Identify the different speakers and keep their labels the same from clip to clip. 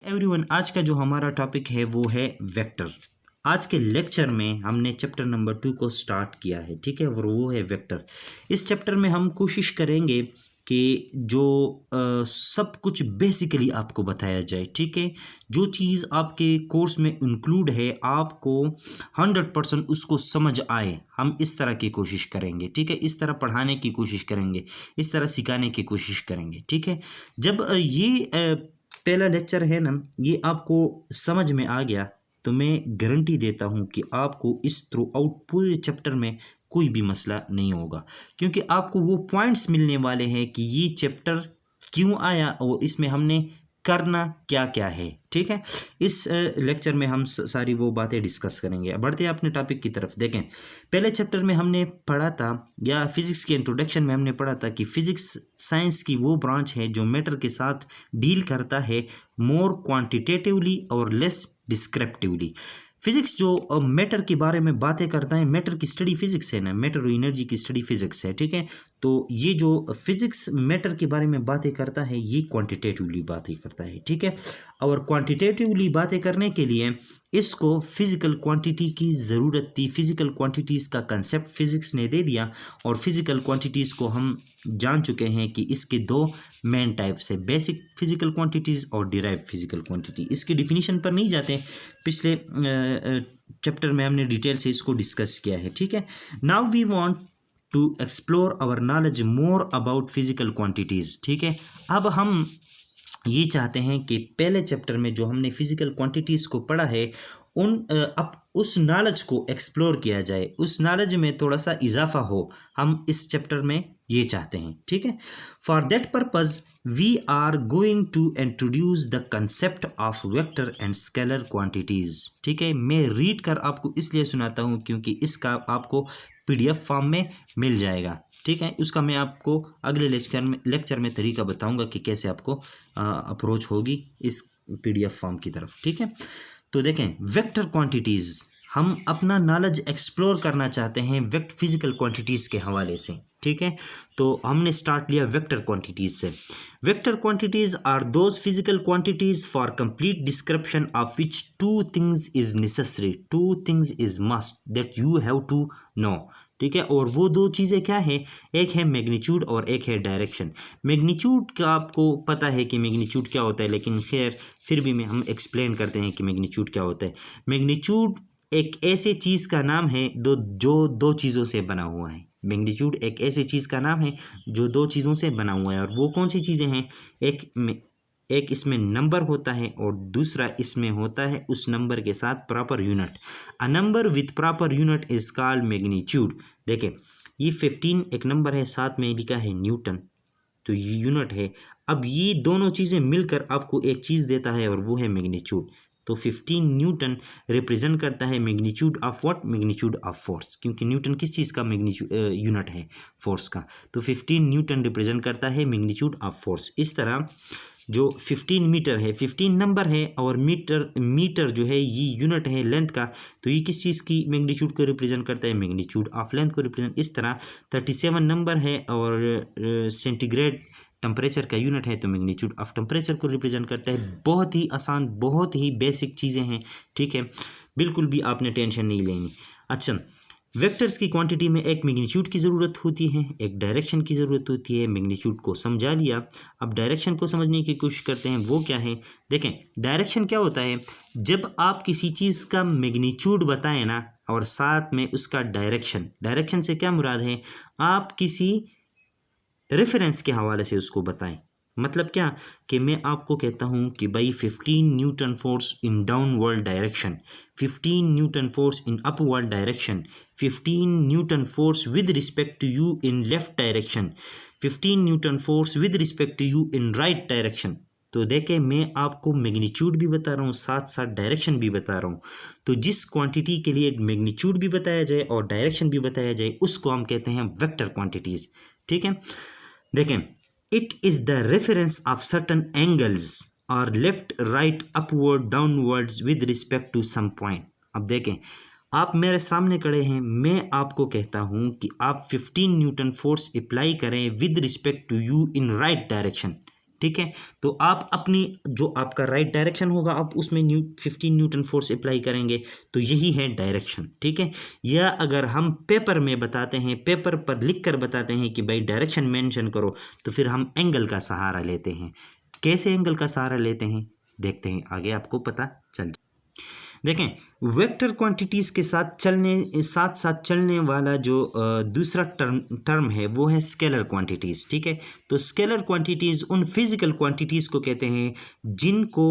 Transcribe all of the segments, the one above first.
Speaker 1: Everyone, आज का जो हमारा टॉपिक है वो है वेक्टर। आज के लेक्चर में हमने चैप्टर नंबर 2 को स्टार्ट किया है, ठीक है, और वो है वेक्टर। इस चैप्टर में हम कोशिश करेंगे कि जो सब कुछ बेसिकली आपको बताया जाए, ठीक है। जो चीज़ आपके कोर्स में इंक्लूड है आपको 100% उसको समझ आए, हम इस तरह की कोशिश करेंगे, ठीक है। इस तरह पढ़ाने की कोशिश करेंगे, इस तरह सिखाने की कोशिश करेंगे, ठीक है। जब ये पहला लेक्चर है ना, ये आपको समझ में आ गया तो मैं गारंटी देता हूँ कि आपको इस थ्रू आउट पूरे चैप्टर में कोई भी मसला नहीं होगा, क्योंकि आपको वो पॉइंट्स मिलने वाले हैं कि ये चैप्टर क्यों आया और इसमें हमने करना क्या क्या है, ठीक है। इस लेक्चर में हम सारी वो बातें डिस्कस करेंगे। बढ़ते हैं अपने टॉपिक की तरफ। देखें, पहले चैप्टर में हमने पढ़ा था, या फिजिक्स के इंट्रोडक्शन में हमने पढ़ा था कि फिजिक्स साइंस की वो ब्रांच है जो मैटर के साथ डील करता है मोर क्वांटिटेटिवली और लेस डिस्क्रिप्टिवली। फिजिक्स जो मैटर के बारे में बातें करता है, मैटर की स्टडी फिजिक्स है ना, मैटर और एनर्जी की स्टडी फिजिक्स है, ठीक है। तो ये जो फिजिक्स मैटर के बारे में बातें करता है ये क्वांटिटेटिवली बातें करता है, ठीक है। और क्वांटिटेटिवली बातें करने के लिए इसको फिजिकल क्वांटिटी की ज़रूरत थी। फिजिकल क्वांटिटीज़ का कंसेप्ट फिजिक्स ने दे दिया, और फिजिकल क्वांटिटीज़ को हम जान चुके हैं कि इसके दो मेन टाइप्स है, बेसिक फिजिकल क्वांटिटीज़ और डिराइव फिजिकल क्वांटिटी। इसकी डिफिनीशन पर नहीं जाते, पिछले चैप्टर में हमने डिटेल से इसको डिस्कस किया है, ठीक है। Now we want to explore our knowledge more about physical quantities, ठीक है। अब हम ये चाहते हैं कि पहले चैप्टर में जो हमने फिजिकल क्वांटिटीज़ को पढ़ा है अब उस नॉलेज को एक्सप्लोर किया जाए, उस नॉलेज में थोड़ा सा इजाफा हो, हम इस चैप्टर में ये चाहते हैं, ठीक है। For that purpose we are going to introduce the concept of vector and scalar quantities, ठीक है। मैं रीड कर आपको इसलिए सुनाता हूँ क्योंकि इसका आपको PDF फॉर्म में मिल जाएगा, ठीक है। उसका मैं आपको अगले लेक्चर में तरीका बताऊंगा कि कैसे आपको अप्रोच होगी इस PDF फॉर्म की तरफ, ठीक है। तो देखें, वेक्टर क्वांटिटीज़, हम अपना नॉलेज एक्सप्लोर करना चाहते हैं फिजिकल क्वांटिटीज़ के हवाले से, ठीक है। तो हमने स्टार्ट लिया वेक्टर क्वांटिटीज़ से। Vector quantities are those physical quantities for complete description of which two things is necessary, two things is must that you have to know, ठीक है। और वो दो चीज़ें क्या है, एक है मैग्नीट्यूड और एक है डायरेक्शन। मैग्नीट्यूड का आपको पता है कि मैग्नीट्यूड क्या होता है, लेकिन खैर फिर भी हम एक्सप्लेन करते हैं कि मैग्नीट्यूड क्या होता है। मैग्नीट्यूड एक ऐसे चीज़ का नाम है जो दो चीज़ों से बना हुआ है। मैग्नीट्यूड एक ऐसी चीज़ का नाम है जो दो चीज़ों से बना हुआ है, और वो कौन सी चीज़ें हैं, एक इसमें नंबर होता है और दूसरा इसमें होता है उस नंबर के साथ proper unit. A number with proper unit is called magnitude. देखें, ये 15 एक नंबर है, साथ में लिखा है न्यूटन, तो ये यूनिट है। अब ये दोनों चीज़ें मिलकर आपको एक चीज़ देता है और वो है मैग्नीट्यूड। तो 15 न्यूटन रिप्रेजेंट करता है magnitude of what, magnitude of force, क्योंकि न्यूटन किस चीज़ का मैग्नीट्यूड यूनिट है, फोर्स का। तो 15 न्यूटन रिप्रेजेंट करता है मैग्नीट्यूड ऑफ फोर्स। इस तरह जो 15 मीटर है, 15 नंबर है, और मीटर जो है ये यूनिट है लेंथ का, तो ये किस चीज़ की मैग्नीट्यूड को रिप्रेजेंट करता है, मैग्नीट्यूड ऑफ लेंथ को रिप्रेजेंट। इस तरह 37 नंबर है और सेंटीग्रेड टेम्परेचर का यूनिट है, तो मैग्नीट्यूड ऑफ टेम्परेचर को रिप्रेजेंट करता है। बहुत ही आसान, बहुत ही बेसिक चीज़ें हैं, ठीक है, बिल्कुल भी आपने टेंशन नहीं लेनी। अच्छा, वेक्टर्स की क्वांटिटी में एक मैग्नीट्यूड की ज़रूरत होती है, एक डायरेक्शन की ज़रूरत होती है। मैग्नीट्यूड को समझा लिया, अब डायरेक्शन को समझने की कोशिश करते हैं, वो क्या है। देखें, डायरेक्शन क्या होता है, जब आप किसी चीज़ का मैग्नीट्यूड बताएं ना और साथ में उसका डायरेक्शन से क्या मुराद है, आप किसी रेफरेंस के हवाले से उसको बताएं। मतलब क्या कि मैं आपको कहता हूं कि भाई 15 newton force in downward direction, 15 newton force in upward direction, 15 newton force with respect to you in left direction, 15 newton force with respect to you in right direction. तो देखें, मैं आपको मैग्नीट्यूड भी बता रहा हूँ, साथ साथ डायरेक्शन भी बता रहा हूँ। तो जिस क्वांटिटी के लिए मैग्नीट्यूड भी बताया जाए और डायरेक्शन भी बताया जाए, उसको हम कहते हैं वेक्टर क्वांटिटीज़, ठीक है। देखें, it is the reference of certain angles और left right upward downwards with respect to some point. अब देखें, आप मेरे सामने खड़े हैं, मैं आपको कहता हूं कि आप 15 न्यूटन फोर्स अप्लाई करें with respect to you in right direction, ठीक है। तो आप अपनी जो आपका राइट डायरेक्शन होगा आप उसमें 15 न्यूटन फोर्स अप्लाई करेंगे, तो यही है डायरेक्शन, ठीक है। या अगर हम पेपर में बताते हैं, पेपर पर लिख कर बताते हैं कि भाई डायरेक्शन मेंशन करो, तो फिर हम एंगल का सहारा लेते हैं। कैसे एंगल का सहारा लेते हैं देखते हैं, आगे आपको पता चल। देखें, वेक्टर क्वांटिटीज़ के साथ साथ चलने वाला जो दूसरा टर्म है वो है स्केलर क्वांटिटीज़, ठीक है। तो स्केलर क्वांटिटीज़ उन फिजिकल क्वांटिटीज़ को कहते हैं जिनको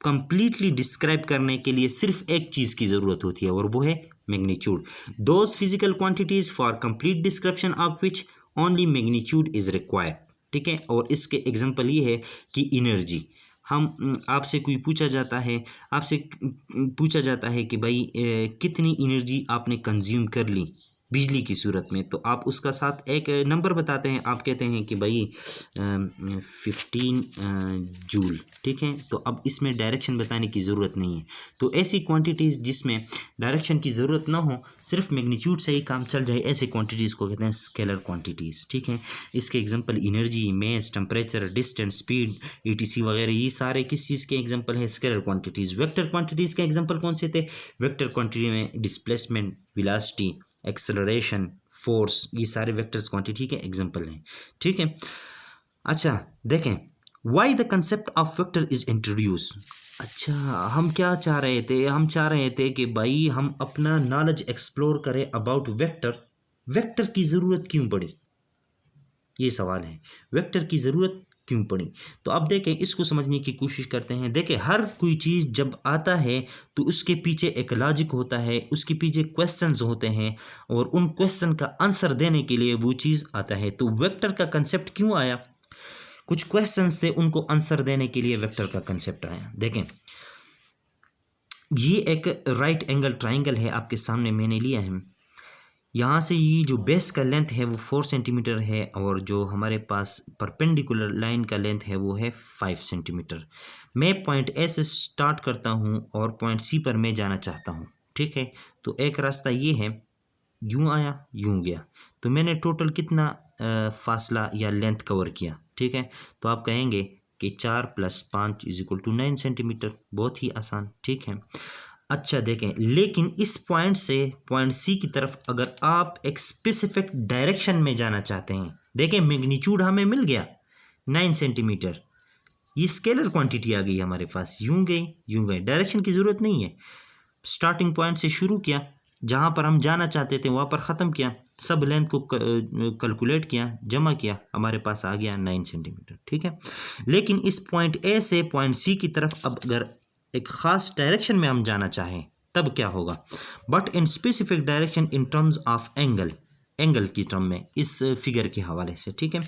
Speaker 1: कंप्लीटली डिस्क्राइब करने के लिए सिर्फ एक चीज़ की ज़रूरत होती है, और वो है magnitude. Those physical quantities for complete description of which only magnitude is required, ठीक है। और इसके एग्जांपल ये है कि एनर्जी, हम आपसे कोई आपसे पूछा जाता है कि भाई कितनी एनर्जी आपने कंज्यूम कर ली बिजली की सूरत में, तो आप उसका साथ एक नंबर बताते हैं, आप कहते हैं कि भाई 15 जूल, ठीक है। तो अब इसमें डायरेक्शन बताने की ज़रूरत नहीं है। तो ऐसी क्वांटिटीज़ जिसमें डायरेक्शन की ज़रूरत ना हो, सिर्फ मैग्नीट्यूड से ही काम चल जाए, ऐसे क्वांटिटीज़ को कहते हैं स्केलर क्वांटिटीज़, ठीक है। इसके एग्जांपल एनर्जी, मास, टेम्परेचर, डिस्टेंस, स्पीड, ईटीसी वगैरह, ये सारे किस चीज़ के एग्जांपल है? Scalar quantities. वेक्टर क्वांटिटीज़ के एग्जांपल कौन से थे? वेक्टर क्वांटिटी में डिस्प्लेसमेंट, वेलोसिटी, एक्सेलरेशन, फोर्स, ये सारे वेक्टर्स क्वांटिटी के एग्जांपल हैं, ठीक है। अच्छा देखें, why the concept of vector is introduce. अच्छा, हम क्या चाह रहे थे? हम चाह रहे थे कि भाई हम अपना नॉलेज एक्सप्लोर करें अबाउट वेक्टर। वेक्टर की ज़रूरत क्यों पड़ी, ये सवाल है। वेक्टर की ज़रूरत क्यों पड़ी? तो अब देखें, इसको समझने की कोशिश करते हैं। देखें, हर कोई चीज़ जब आता है तो उसके पीछे एक लॉजिक होता है, उसके पीछे क्वेश्चंस होते हैं, और उन क्वेश्चन का आंसर देने के लिए वो चीज़ आता है। तो वेक्टर का कंसेप्ट क्यों आया? कुछ क्वेश्चंस थे, उनको आंसर देने के लिए वेक्टर का कंसेप्ट आया। देखें, ये एक राइट एंगल ट्राइंगल है, आपके सामने मैंने लिया है। यहाँ से ये जो बेस का लेंथ है वो 4 सेंटीमीटर है, और जो हमारे पास परपेंडिकुलर लाइन का लेंथ है वो है 5 सेंटीमीटर। मैं पॉइंट ए से स्टार्ट करता हूँ और पॉइंट सी पर मैं जाना चाहता हूँ, ठीक है। तो एक रास्ता ये है, यूँ आया यूँ गया, तो मैंने टोटल कितना फासला या लेंथ कवर किया, ठीक है। तो आप कहेंगे कि 4 + 5 = 9 सेंटीमीटर। बहुत ही आसान, ठीक है। अच्छा देखें, लेकिन इस पॉइंट से पॉइंट सी की तरफ अगर आप एक स्पेसिफिक डायरेक्शन में जाना चाहते हैं, देखें मैग्नीट्यूड हमें मिल गया 9 सेंटीमीटर, ये स्केलर क्वांटिटी आ गई हमारे पास, यूं गए, डायरेक्शन की ज़रूरत नहीं है। स्टार्टिंग पॉइंट से शुरू किया, जहाँ पर हम जाना चाहते थे वहाँ पर ख़त्म किया, सब लेंथ को कैलकुलेट किया, जमा किया, हमारे पास आ गया 9 सेंटीमीटर, ठीक है। लेकिन इस पॉइंट ए से पॉइंट सी की तरफ अब अगर एक ख़ास डायरेक्शन में हम जाना चाहें तब क्या होगा? But in specific direction in terms of angle की टर्म में, इस फिगर के हवाले से, ठीक है।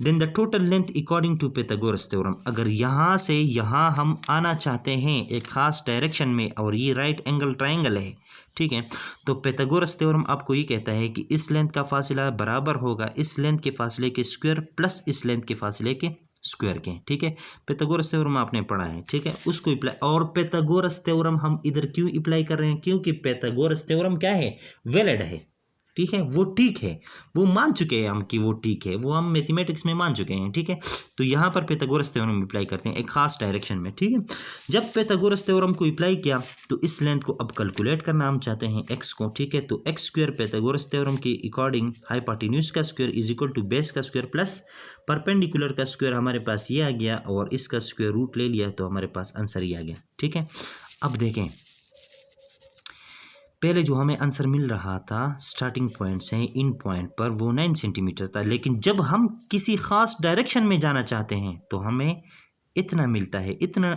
Speaker 1: Then the total length according to Pythagoras theorem, अगर यहाँ से यहाँ हम आना चाहते हैं एक ख़ास डायरेक्शन में, और ये राइट एंगल ट्राइंगल है, ठीक है। तो पाइथागोरस थ्योरम आपको ये कहता है कि इस लेंथ का फासला बराबर होगा इस लेंथ के फासले के स्क्वायर प्लस इस लेंथ के फासले के स्क्वायर के, ठीक है। पाइथागोरस थ्योरम आपने पढ़ा है, ठीक है, उसको अप्लाई। और पाइथागोरस थ्योरम हम इधर क्यों अप्लाई कर रहे हैं? क्योंकि पाइथागोरस थ्योरम क्या है? वैलिड है, ठीक है, वो ठीक है, वो मान चुके हैं हम कि वो ठीक है, वो हम मैथमेटिक्स में मान चुके हैं, ठीक है। तो यहाँ पर पाइथागोरस थ्योरम अप्लाई करते हैं एक खास डायरेक्शन में, ठीक है। जब पाइथागोरस थ्योरम को अप्लाई किया तो इस लेंथ को अब कैलकुलेट करना हम चाहते हैं एक्स को, ठीक है। तो एक्स स्क्वायर पाइथागोरस थ्योरम के अकॉर्डिंग हाइपोटेन्यूज का square is equal to base का स्क्वायर प्लस परपेंडिकुलर का स्क्वायर, हमारे पास ये आ गया, और इसका स्क्वायर रूट ले लिया तो हमारे पास आंसर ही आ गया, ठीक है। अब देखें, पहले जो हमें आंसर मिल रहा था स्टार्टिंग पॉइंट से इन पॉइंट पर वो 9 सेंटीमीटर था, लेकिन जब हम किसी ख़ास डायरेक्शन में जाना चाहते हैं तो हमें इतना मिलता है, इतना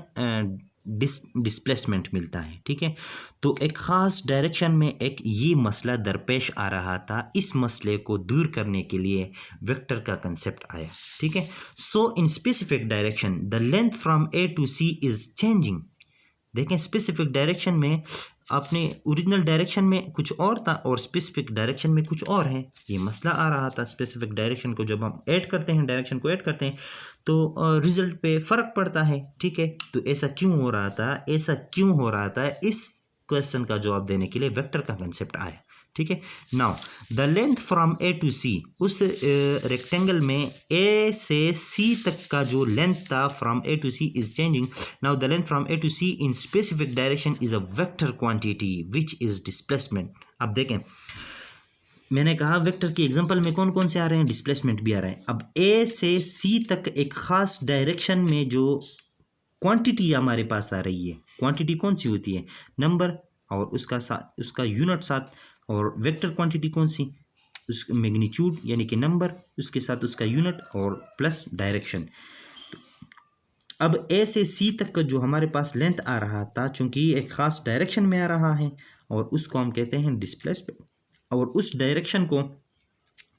Speaker 1: डिस्प्लेसमेंट मिलता है, ठीक है। तो एक ख़ास डायरेक्शन में एक ये मसला दरपेश आ रहा था, इस मसले को दूर करने के लिए वेक्टर का कंसेप्ट आया, ठीक है। So in specific direction the length from A to C is changing. देखें, स्पेसिफिक डायरेक्शन में आपने ओरिजिनल डायरेक्शन में कुछ और था और स्पेसिफिक डायरेक्शन में कुछ और है, ये मसला आ रहा था। स्पेसिफिक डायरेक्शन को जब हम ऐड करते हैं, डायरेक्शन को ऐड करते हैं, तो रिजल्ट पे फ़र्क पड़ता है, ठीक है। तो ऐसा क्यों हो रहा था? इस क्वेश्चन का जवाब देने के लिए वेक्टर का कंसेप्ट आया, ठीक है। Now the length from A to C, उस रेक्टेंगल में ए से सी तक का जो लेंथ था from A to C is changing. Now the length from A to C in specific direction is a vector quantity which is displacement. अब देखें, मैंने कहा वेक्टर की एग्जांपल में कौन कौन से आ रहे हैं, डिस्प्लेसमेंट भी आ रहा है। अब ए से सी तक एक खास डायरेक्शन में जो क्वांटिटी हमारे पास आ रही है, क्वांटिटी कौन सी होती है, नंबर और उसका यूनिट साथ, और वेक्टर क्वांटिटी कौन सी, उस मैग्नीट्यूड यानी कि नंबर, उसके साथ उसका यूनिट और प्लस डायरेक्शन। अब ए से सी तक का जो हमारे पास लेंथ आ रहा था, चूंकि एक खास डायरेक्शन में आ रहा है और उसको हम कहते हैं डिस्प्लेसमेंट। और उस डायरेक्शन को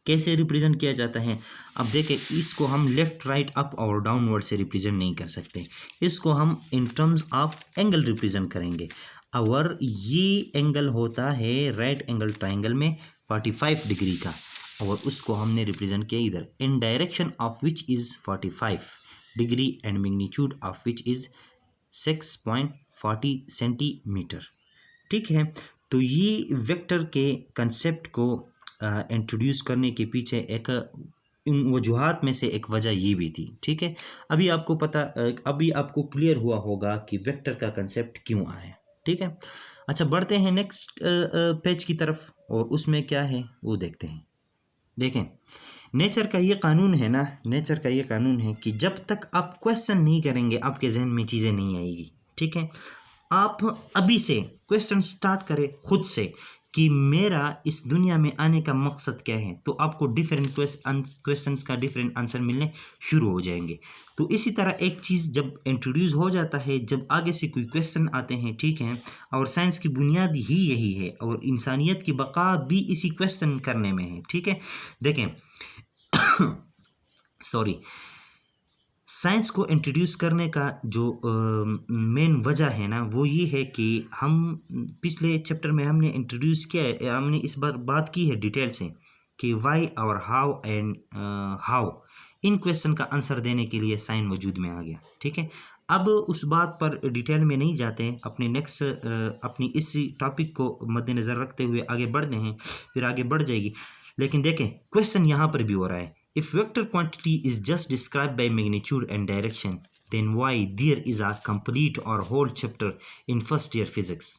Speaker 1: कैसे रिप्रेजेंट किया जाता है, अब देखें, इसको हम लेफ्ट राइट अप और डाउनवर्ड से रिप्रेजेंट नहीं कर सकते, इसको हम इन टर्म्स ऑफ एंगल रिप्रेजेंट करेंगे। और ये एंगल होता है राइट एंगल ट्राइंगल में 45 डिग्री का, और उसको हमने रिप्रेजेंट किया इधर, इन direction of which is 45 degree and magnitude of which is 6.40 centimetre. ठीक है, तो ये वेक्टर के कंसेप्ट को इंट्रोड्यूस करने के पीछे एक इन वजूहात में से एक वजह ये भी थी। ठीक है, अभी आपको क्लियर हुआ होगा कि वेक्टर का कंसेप्ट क्यों आया। ठीक है, अच्छा बढ़ते हैं नेक्स्ट पेज की तरफ, और उसमें क्या है वो देखते हैं। देखें, नेचर का ये कानून है ना, नेचर का ये कानून है कि जब तक आप क्वेश्चन नहीं करेंगे आपके जहन में चीज़ें नहीं आएगी। ठीक है, आप अभी से क्वेश्चन स्टार्ट करें खुद से कि मेरा इस दुनिया में आने का मकसद क्या है, तो आपको डिफरेंट क्वेश्चंस का डिफरेंट आंसर मिलने शुरू हो जाएंगे। तो इसी तरह एक चीज़ जब इंट्रोड्यूस हो जाता है, जब आगे से कोई क्वेश्चन आते हैं, ठीक है, और साइंस की बुनियाद ही यही है और इंसानियत की बका भी इसी क्वेश्चन करने में है। ठीक है, देखें सॉरी, साइंस को इंट्रोड्यूस करने का जो मेन वजह है ना, वो ये है कि हम पिछले चैप्टर में हमने इंट्रोड्यूस किया है, हमने इस बार बात की है डिटेल से कि वाई और how and how, in question का आंसर देने के लिए साइन वजूद में आ गया। ठीक है, अब उस बात पर डिटेल में नहीं जाते हैं, अपनी इस टॉपिक को मद्देनज़र रखते हुए आगे बढ़ते हैं, फिर आगे बढ़ जाएगी। लेकिन देखें, क्वेश्चन यहाँ पर भी हो रहा है, if vector quantity is just described by magnitude and direction, then why there is a complete or whole chapter in first year physics?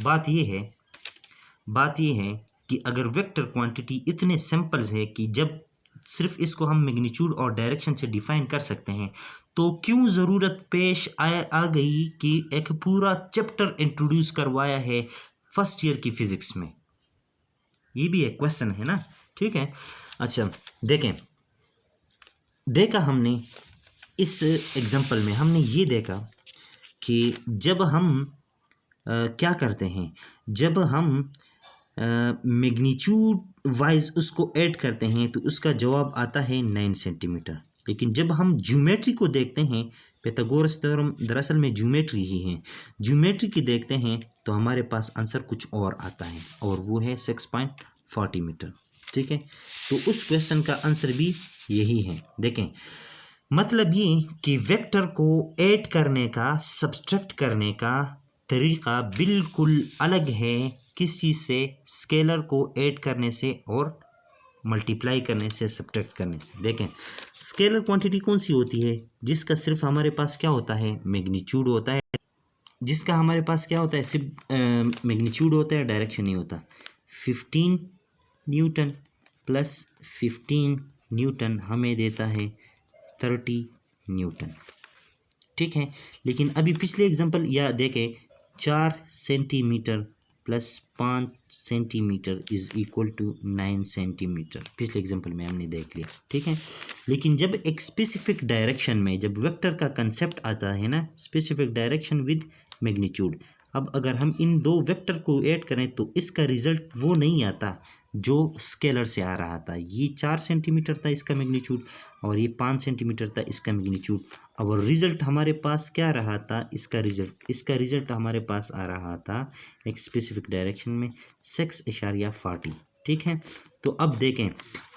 Speaker 1: बात ये है कि अगर वेक्टर क्वांटिटी इतने सिंपल्स है कि जब सिर्फ इसको हम मैग्नीट्यूड और डायरेक्शन से डिफाइन कर सकते हैं, तो क्यों ज़रूरत पेश आ गई कि एक पूरा चैप्टर इंट्रोड्यूस करवाया है फर्स्ट ईयर की फिजिक्स में? ये भी एक क्वेश्चन है ना। ठीक है, अच्छा देखा हमने इस एग्जांपल में, हमने ये देखा कि जब हम क्या करते हैं, जब हम मैग्नीट्यूड वाइज उसको ऐड करते हैं तो उसका जवाब आता है 9 सेंटीमीटर। लेकिन जब हम ज्योमेट्री को देखते हैं, पाइथागोरस थ्योरम दरअसल में ज्योमेट्री ही है, ज्योमेट्री की देखते हैं तो हमारे पास आंसर कुछ और आता है, और वो है 6.40 मीटर। ठीक है, तो उस क्वेश्चन का आंसर भी यही है। देखें, मतलब ये कि वेक्टर को ऐड करने का, सब्ट्रैक्ट करने का तरीक़ा बिल्कुल अलग है किस चीज़ से, स्केलर को ऐड करने से और मल्टीप्लाई करने से, सब्ट्रैक्ट करने से। देखें, स्केलर क्वांटिटी कौन सी होती है, जिसका सिर्फ हमारे पास क्या होता है, मैग्नीट्यूड होता है, जिसका हमारे पास क्या होता है, सिर्फ मैग्नीट्यूड होता है, डायरेक्शन नहीं होता। 15 न्यूटन प्लस 15 न्यूटन हमें देता है 30 न्यूटन। ठीक है, लेकिन अभी पिछले एग्जांपल या देखें, 4 centimetre plus 5 centimetre is equal to 9 centimetre, पिछले एग्जांपल में हमने देख लिया। ठीक है, लेकिन जब एक स्पेसिफिक डायरेक्शन में, जब वेक्टर का कंसेप्ट आता है ना, स्पेसिफिक डायरेक्शन विद मैग्नीट्यूड, अब अगर हम इन दो वेक्टर को ऐड करें तो इसका रिजल्ट वो नहीं आता जो स्केलर से आ रहा था। ये 4 सेंटीमीटर था इसका मैग्नीट्यूड, और ये 5 सेंटीमीटर था इसका मैग्नीट्यूड, और रिज़ल्ट हमारे पास क्या रहा था, इसका रिज़ल्ट हमारे पास आ रहा था एक स्पेसिफिक डायरेक्शन में 6.40। ठीक है, तो अब देखें,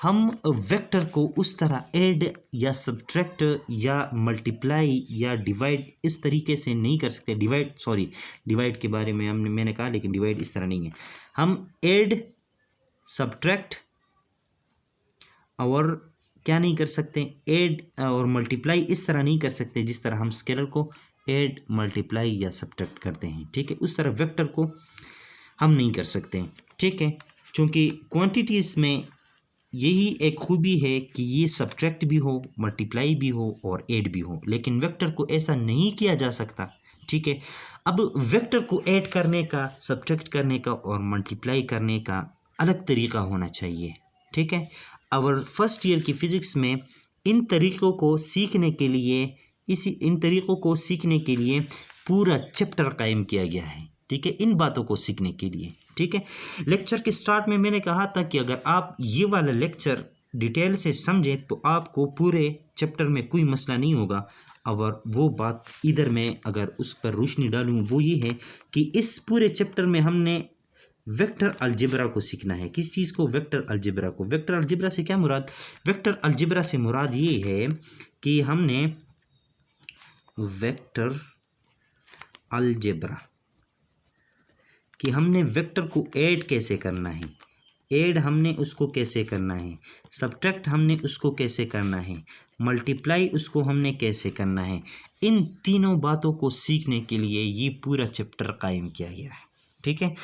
Speaker 1: हम वेक्टर को उस तरह ऐड या सब्ट्रैक्ट या मल्टीप्लाई या डिवाइड इस तरीके से नहीं कर सकते। डिवाइड के बारे में मैंने कहा, लेकिन डिवाइड इस तरह नहीं है। हम ऐड सब्ट्रैक्ट और क्या नहीं कर सकते, ऐड और मल्टीप्लाई इस तरह नहीं कर सकते जिस तरह हम स्केलर को ऐड मल्टीप्लाई या सब्ट्रैक्ट करते हैं, ठीक है। उस तरह वेक्टर को हम नहीं कर सकते, ठीक है, क्योंकि क्वांटिटीज़ में यही एक खूबी है कि ये सब्ट्रैक्ट भी हो, मल्टीप्लाई भी हो और ऐड भी हो, लेकिन वेक्टर को ऐसा नहीं किया जा सकता, ठीक है। अब वेक्टर को ऐड करने का, सब्ट्रैक्ट करने का और मल्टीप्लाई करने का अलग तरीका होना चाहिए, ठीक है। और फर्स्ट ईयर की फ़िज़िक्स में इन तरीक़ों को सीखने के लिए पूरा चैप्टर कायम किया गया है, ठीक है, इन बातों को सीखने के लिए, ठीक है। लेक्चर के स्टार्ट में मैंने कहा था कि अगर आप ये वाला लेक्चर डिटेल से समझें तो आपको पूरे चैप्टर में कोई मसला नहीं होगा। और वो बात इधर मैं अगर उस पर रोशनी डालूँ वो ये है कि इस पूरे चैप्टर में हमने वेक्टर अलजेब्रा को सीखना है। किस चीज़ को? वेक्टर अलजेब्रा को। वेक्टर अलजेब्रा से क्या मुराद? वेक्टर अलजेब्रा से मुराद ये है कि हमने वेक्टर अलजेब्रा कि हमने वेक्टर को ऐड कैसे करना है, ऐड हमने उसको कैसे करना है, सब्ट्रैक्ट हमने उसको कैसे करना है, मल्टीप्लाई उसको हमने कैसे करना है। इन तीनों बातों को सीखने के लिए ये पूरा चैप्टर कायम किया गया है, ठीक है।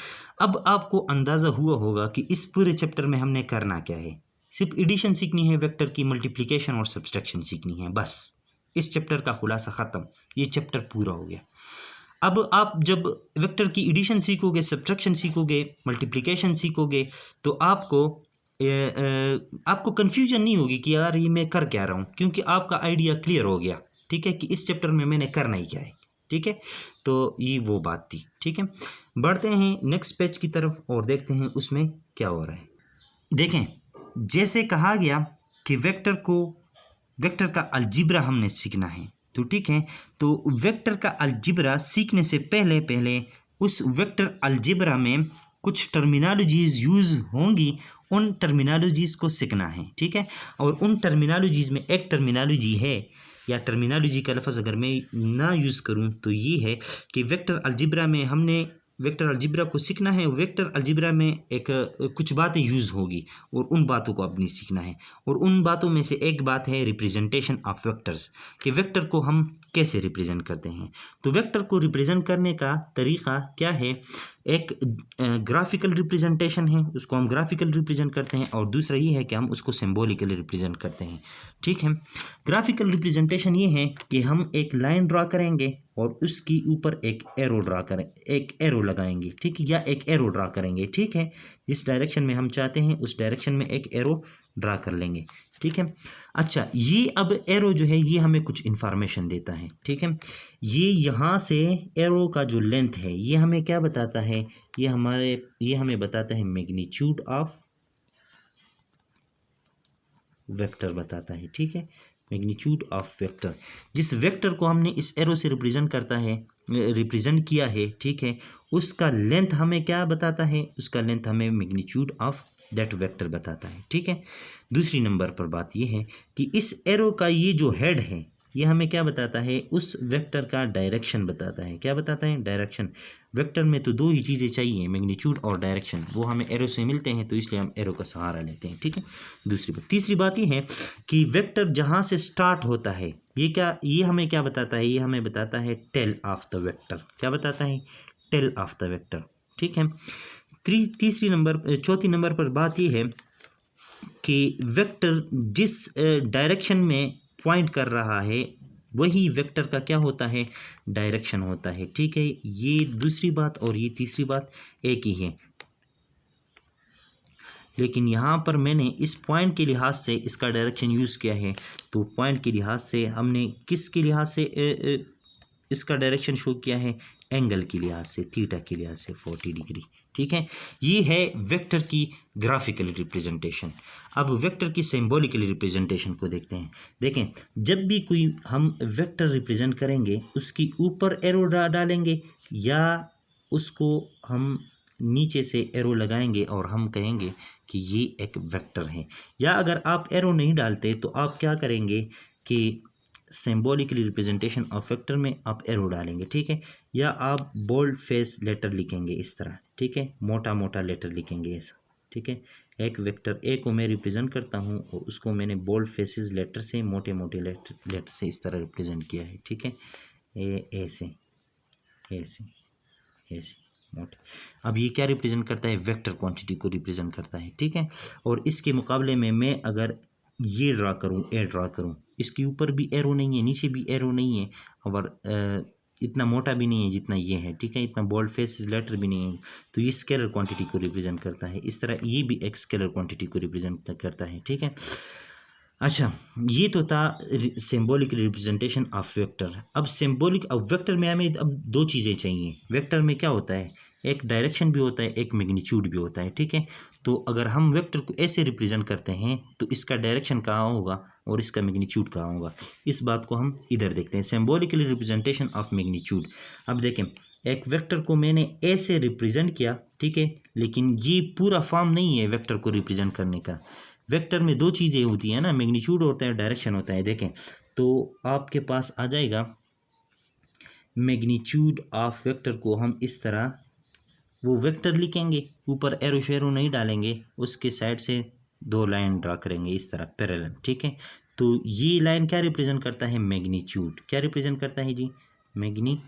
Speaker 1: अब आपको अंदाज़ा हुआ होगा कि इस पूरे चैप्टर में हमने करना क्या है। सिर्फ एडिशन सीखनी है वेक्टर की, मल्टीप्लिकेशन और सब्ट्रैक्शन सीखनी है, बस। इस चैप्टर का खुलासा ख़त्म, ये चैप्टर पूरा हो गया। अब आप जब वेक्टर की एडिशन सीखोगे, सब्ट्रैक्शन सीखोगे, मल्टीप्लिकेशन सीखोगे तो आपको कन्फ्यूजन नहीं होगी कि यार ये मैं कर क्या रहा हूँ, क्योंकि आपका आइडिया क्लियर हो गया, ठीक है, कि इस चैप्टर में मैंने करना ही क्या है, ठीक है। तो ये वो बात थी, ठीक है। बढ़ते हैं नेक्स्ट पेज की तरफ और देखते हैं उसमें क्या हो रहा है। देखें, जैसे कहा गया कि वेक्टर का अलजेब्रा हमने सीखना है, तो ठीक है। तो वेक्टर का अलजेब्रा सीखने से पहले उस वेक्टर अलजेब्रा में कुछ टर्मिनोलॉजीज़ यूज़ होंगी, उन टर्मिनोलॉजीज़ को सीखना है, ठीक है। और उन टर्मिनोलॉजीज़ में एक टर्मिनोलॉजी है, या टर्मिनोलॉजी का लफ्ज़ अगर मैं ना यूज़ करूं तो ये है कि वेक्टर अलजेब्रा में हमने वेक्टर अलजेब्रा को सीखना है। वेक्टर अलजेब्रा में एक कुछ बातें यूज़ होगी और उन बातों को अपनी सीखना है। और उन बातों में से एक बात है रिप्रेजेंटेशन ऑफ वेक्टर्स, कि वेक्टर को हम कैसे रिप्रेजेंट करते हैं। तो वेक्टर को रिप्रेजेंट करने का तरीक़ा क्या है? एक ग्राफिकल रिप्रेजेंटेशन है, उसको हम ग्राफिकल रिप्रेजेंट करते हैं, और दूसरा ये है कि हम उसको सिंबॉलिकली रिप्रेजेंट करते हैं, ठीक है। ग्राफिकल रिप्रेजेंटेशन ये है कि हम एक लाइन ड्रा करेंगे और उसके ऊपर एक एरो लगाएंगे, ठीक है, या एक एरो ड्रा करेंगे, ठीक है। जिस डायरेक्शन में हम चाहते हैं उस डायरेक्शन में एक एरो ड्रा कर लेंगे, ठीक है। अच्छा, ये अब एरो जो है ये हमें कुछ इन्फॉर्मेशन देता है, ठीक है। ये यहाँ से एरो का जो लेंथ है ये हमें क्या बताता है? ये हमें बताता है मैग्नीट्यूड ऑफ वेक्टर बताता है, ठीक है, मैग्नीट्यूड ऑफ वेक्टर। जिस वेक्टर को हमने इस एरो से रिप्रेजेंट किया है, ठीक है, उसका लेंथ हमें क्या बताता है? उसका लेंथ हमें मैग्नीट्यूड ऑफ दैट वेक्टर बताता है, ठीक है। दूसरी नंबर पर बात यह है कि इस एरो का ये जो हेड है ये हमें क्या बताता है? उस वेक्टर का डायरेक्शन बताता है। क्या बताता है? डायरेक्शन। वेक्टर में तो दो ही चीज़ें चाहिए, मैग्नीट्यूड और डायरेक्शन, वो हमें एरो से मिलते हैं तो इसलिए हम एरो का सहारा लेते हैं, ठीक है। दूसरी बात, तीसरी बात ये है कि वेक्टर जहाँ से स्टार्ट होता है ये हमें क्या बताता है? ये हमें बताता है टेल ऑफ द वेक्टर। क्या बताता है? टेल ऑफ द वेक्टर, ठीक है। चौथी नंबर पर बात ये है कि वेक्टर जिस डायरेक्शन में पॉइंट कर रहा है वही वेक्टर का क्या होता है? डायरेक्शन होता है, ठीक है। ये दूसरी बात और ये तीसरी बात एक ही है, लेकिन यहाँ पर मैंने इस पॉइंट के लिहाज से इसका डायरेक्शन यूज़ किया है। तो पॉइंट के लिहाज से हमने किसके लिहाज से इसका डायरेक्शन शो किया है? एंगल के लिहाज से, थीटा के लिहाज से 40 डिग्री, ठीक है। ये है वेक्टर की ग्राफिकल रिप्रेजेंटेशन। अब वेक्टर की सिंबॉलिकल रिप्रेजेंटेशन को देखते हैं। देखें, जब भी कोई हम वेक्टर रिप्रेजेंट करेंगे उसकी ऊपर एरो डालेंगे या उसको हम नीचे से एरो लगाएंगे और हम कहेंगे कि ये एक वेक्टर है। या अगर आप एरो नहीं डालते तो आप क्या करेंगे कि सिंबॉलिकली रिप्रेजेंटेशन ऑफ वेक्टर में आप एरो डालेंगे, ठीक है। या आप बोल्ड फेस लेटर लिखेंगे इस तरह, ठीक है, मोटा मोटा लेटर लिखेंगे ऐसा, ठीक है। एक वेक्टर ए को मैं रिप्रेजेंट करता हूँ और उसको मैंने बोल्ड फेसेस लेटर से, मोटे मोटे लेटर से इस तरह रिप्रेजेंट किया है, ठीक है। ए से मोटे। अब ये क्या रिप्रेजेंट करता है? वेक्टर क्वांटिटी को रिप्रेजेंट करता है, ठीक है। और इसके मुकाबले में मैं अगर ये ड्रा करूँ, ए ड्रा करूँ, इसके ऊपर भी एरो नहीं है, नीचे भी एरो नहीं है, और इतना मोटा भी नहीं है जितना ये है, ठीक है। इतना बोल्ड फेस लेटर भी नहीं है, तो ये स्केलर क्वांटिटी को रिप्रेजेंट करता है। इस तरह ये भी एक स्केलर क्वांटिटी को रिप्रेजेंट करता है, ठीक है। अच्छा, ये तो था सिंबॉलिक रिप्रेजेंटेशन ऑफ वेक्टर। अब सिंबॉलिक, अब वेक्टर में हमें अब दो चीज़ें चाहिए। वेक्टर में क्या होता है? एक डायरेक्शन भी होता है, एक मैग्नीट्यूड भी होता है, ठीक है। तो अगर हम वेक्टर को ऐसे रिप्रेजेंट करते हैं तो इसका डायरेक्शन कहाँ होगा और इसका मैग्नीट्यूड कहाँ होगा, इस बात को हम इधर देखते हैं। Symbolically representation of magnitude. अब देखें, एक वेक्टर को मैंने ऐसे रिप्रेजेंट किया, ठीक है, लेकिन ये पूरा फॉर्म नहीं है वेक्टर को रिप्रेजेंट करने का। वेक्टर में दो चीज़ें होती हैं ना, मैग्नीट्यूड होता है, डायरेक्शन होता है। देखें तो आपके पास आ जाएगा मैग्नीट्यूड ऑफ वेक्टर को हम इस तरह वो वेक्टर लिखेंगे, ऊपर एरो शेरो नहीं डालेंगे, उसके साइड से दो लाइन ड्रा करेंगे इस तरह पैरेलल, ठीक है। तो ये लाइन क्या रिप्रेजेंट करता है? मैग्नीट्यूड। क्या रिप्रेजेंट करता है जी? मैग्नीट्यूड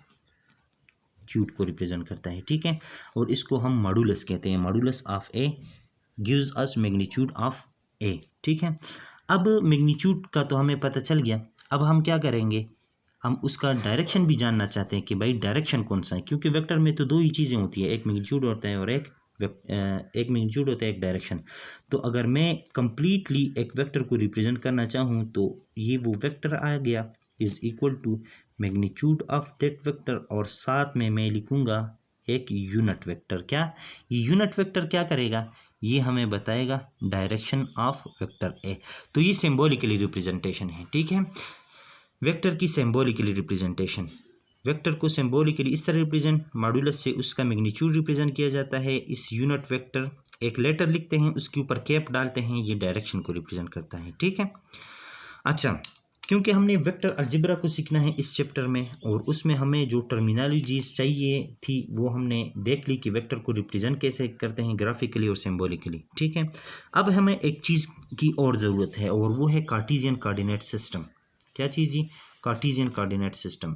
Speaker 1: को रिप्रेजेंट करता है, ठीक है। और इसको हम मॉडुलस कहते हैं। Modulus of A gives us magnitude of A, ठीक है। अब मैग्नीट्यूड का तो हमें पता चल गया। अब हम क्या करेंगे? हम उसका डायरेक्शन भी जानना चाहते हैं कि भाई डायरेक्शन कौन सा है, क्योंकि वेक्टर में तो दो ही चीज़ें होती है, एक मैग्नीट्यूड होता है और एक मैग्नीट्यूड होता है, एक डायरेक्शन। तो अगर मैं कंप्लीटली एक वेक्टर को रिप्रेजेंट करना चाहूँ तो ये वो वेक्टर आ गया is equal to magnitude of that vector, और साथ में मैं लिखूँगा एक यूनिट वेक्टर। क्या ये यूनिट वेक्टर क्या करेगा? ये हमें बताएगा डायरेक्शन ऑफ वेक्टर ए। तो ये सिंबॉलिकली रिप्रेजेंटेशन है, ठीक है। वेक्टर की सिंबॉलिकली रिप्रेजेंटेशन, वेक्टर को सिंबॉलिकली इस तरह रिप्रेजेंट, मॉडुलस से उसका मैग्नीट्यूड रिप्रेजेंट किया जाता है। इस यूनिट वेक्टर, एक लेटर लिखते हैं, उसके ऊपर कैप डालते हैं, ये डायरेक्शन को रिप्रेजेंट करता है, ठीक है। अच्छा, क्योंकि हमने वेक्टर अलजेब्रा को सीखना है इस चैप्टर में, और उसमें हमें जो टर्मिनोलॉजीज चाहिए थी वो हमने देख ली कि वेक्टर को रिप्रेजेंट कैसे करते हैं, ग्राफिकली और सिंबॉलिकली, ठीक है। अब हमें एक चीज़ की और ज़रूरत है, और वो है कार्टेशियन कोऑर्डिनेट सिस्टम। क्या चीज़ जी? Cartesian coordinate system.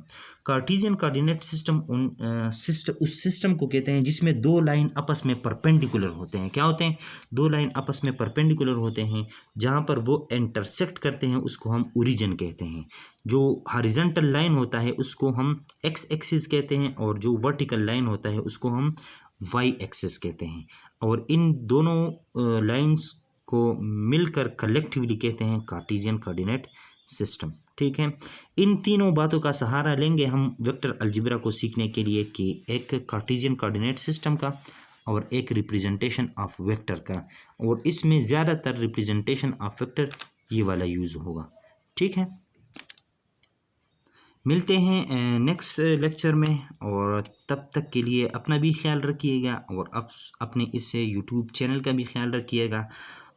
Speaker 1: Cartesian coordinate system उस सिस्टम को कहते हैं जिसमें दो लाइन आपस में परपेंडिकुलर होते हैं। क्या होते हैं? दो लाइन आपस में परपेंडिकुलर होते हैं, जहाँ पर वो इंटरसेक्ट करते हैं उसको हम ओरिजिन कहते हैं। जो हॉरिजॉन्टल लाइन होता है उसको हम एक्स एक्सिस कहते हैं, और जो वर्टिकल लाइन होता है उसको हम वाई एक्सिस कहते हैं। और इन दोनों लाइंस को मिलकर कलेक्टिवली कहते हैं कार्टेशियन कोऑर्डिनेट सिस्टम, ठीक है। इन तीनों बातों का सहारा लेंगे हम वेक्टर अलजेब्रा को सीखने के लिए, कि एक कार्टेशियन कोऑर्डिनेट सिस्टम का और एक रिप्रेजेंटेशन ऑफ वेक्टर का, और इसमें ज़्यादातर रिप्रेजेंटेशन ऑफ वेक्टर ये वाला यूज़ होगा, ठीक है। मिलते हैं नेक्स्ट लेक्चर में, और तब तक के लिए अपना भी ख्याल रखिएगा, और अपने इस यूट्यूब चैनल का भी ख्याल रखिएगा।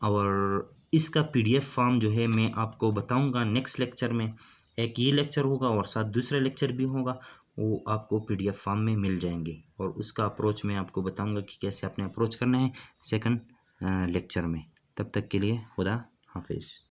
Speaker 1: और इसका PDF फॉर्म जो है मैं आपको बताऊंगा नेक्स्ट लेक्चर में। एक ये लेक्चर होगा और साथ दूसरा लेक्चर भी होगा, वो आपको PDF फॉर्म में मिल जाएंगे, और उसका अप्रोच मैं आपको बताऊंगा कि कैसे अपने अप्रोच करना है सेकंड लेक्चर में। तब तक के लिए खुदा हाफिज़।